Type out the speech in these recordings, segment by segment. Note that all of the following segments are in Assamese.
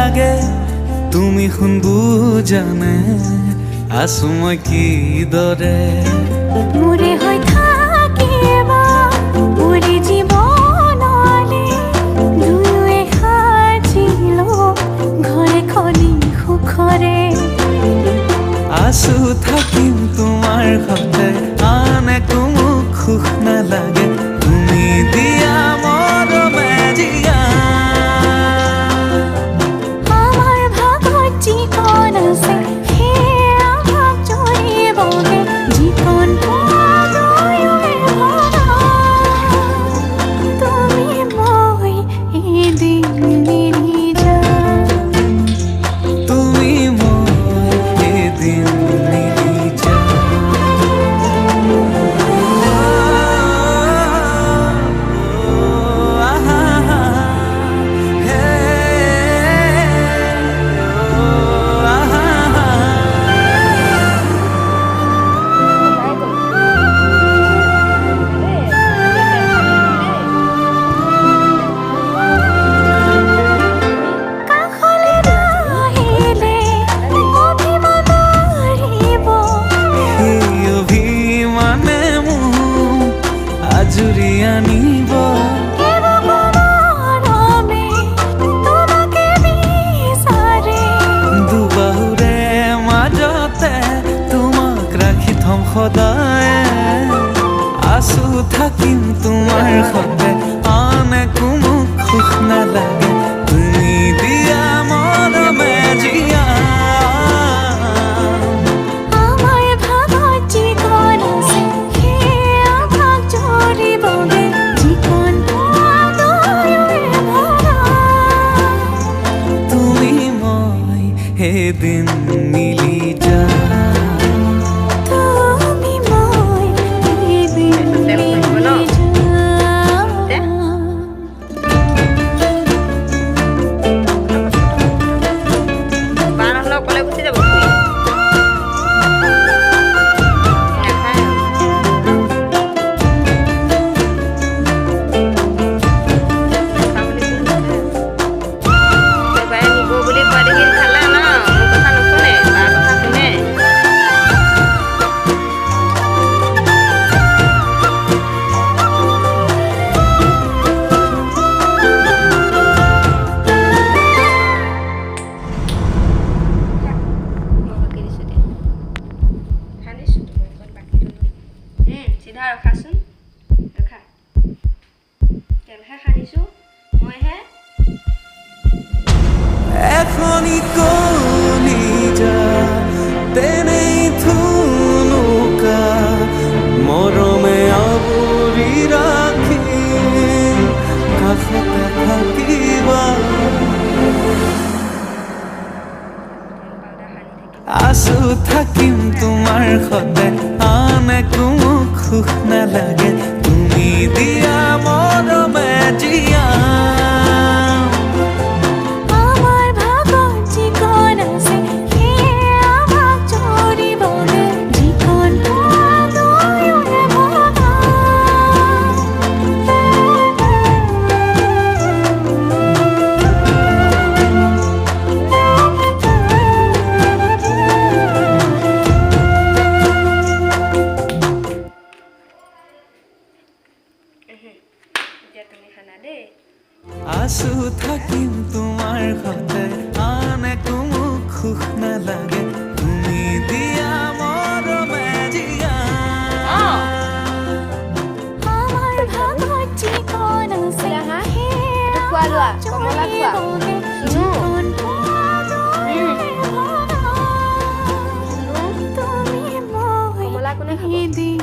লাগে তুমি শুন বুজানে আছো মই কিদৰে মোৰে হৈ থাকিবা মোৰে জীৱনলে দুয়োৱে সাজিলো ঘৰে খনি সুখৰে আছো থাকিম তোমাৰ সতে আন একো মোক সুখ নালাগে তুমি দিয়া মৰমে জিয়া আমাৰ ভাগত যিকণ আছে সেয়া ভাগ জৰিবগে জীৱনটো দুয়োৱে ভৰা তুমি মই এদিন মিলি যাম তুমি মই এদিন মিলি কাষলৈ নাহিলে অভিমান আহিব সেই অভিমানে মোক আজুৰি আনিব মৰমে তোমাকে বিচাৰে দুবাহুৰে মাজতে তোমাক ৰাখি থম সদায় আছো থাকিম তোমাৰ সতে আন একো মোক সুখ নালাগে তুমি দিয়া মৰমে জিয়া আমাৰ ভাগত যিকণ আছে সেয়া ভাগ জৰিবগে জীৱনটো দুয়োৱে ভৰা তুমি মই এদিন মিলি যাম তুমি মই এদিন মিলি যাম বান হলে অকলে গুচি যাব খুৰী। নাখায় আৰু। নাখাওঁ বুলি কৈছে। এইবাৰে নিব বুলি কোৱা দেখি খালে ন মোৰ কথা নুশুনে তাৰ কথা শুনে মই বাকী দিছোঁ দে সানিছোঁ মই অকণ বাকী দিলোঁ চিধা ৰখাচোন ৰখা তেলহে সানিছোঁ মইহে এখনি কলিজা তেনেই থুনুকা মৰমে আৱৰি ৰাখি কাষতে থাকিবা পাউডাৰ সানি থাকিব আছো থাকিম তোমাৰ সতে আন একো মোক সুখ নালাগে তুমি দিয়া মৰমে জিয়া আমাৰ ভাগত যিকণ আছে সেয়া ভাগ জৰিবগে জীৱনটো দুয়োৱে ভৰা এতিয়া তুমি সানা দেই আছো থাকিম তোমাৰ সতে আন একো মোক সুখ নালাগে তুমি দিয়া মৰমে জিয়া আমাৰ ভাগত যিকণ আছে সেয়া খোৱা লোৱা ভাগ কমলা খোৱা জৰিবগে চুনু জীৱনটো দুয়োৱে ভৰা তুমি মই কমলা কোনে খাব এদিন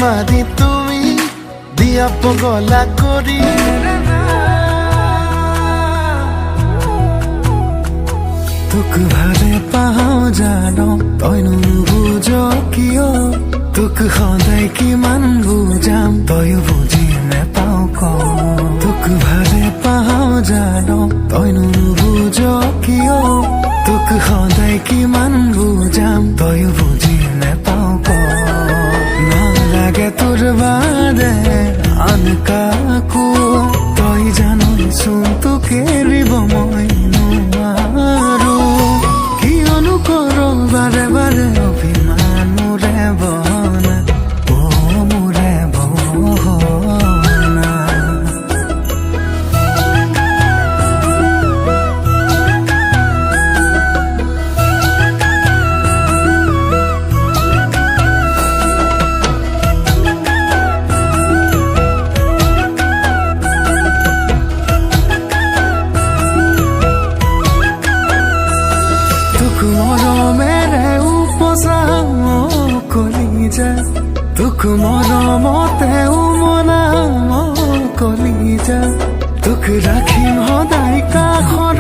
বাদি তুমি দিয়া পগলা কৰি তোক ভালে পাওঁ জানো তইনো নুবুজ কিয় তোক সদায় কিমান বুজাম তয়ো বুজি নেপাও ক তোক ভালে পাওঁ জানো তইনো নুবুজ কিয় তোক সদায় কিমান বুজাম তয়ো বুজি নেপাও ক নালাগে তোৰ বাদে আন কাকো তই জানৈচোন তোক এৰিব মই নোৱাৰো কিয়নো কৰ বাৰে বাৰে অভিমান মোৰে বহনা অ মোৰে বহনা তোক মৰমেৰে উপচাম কলিজা তোক মৰমতে উমলাম কলিজা তোক ৰাখিম সদায় কাষত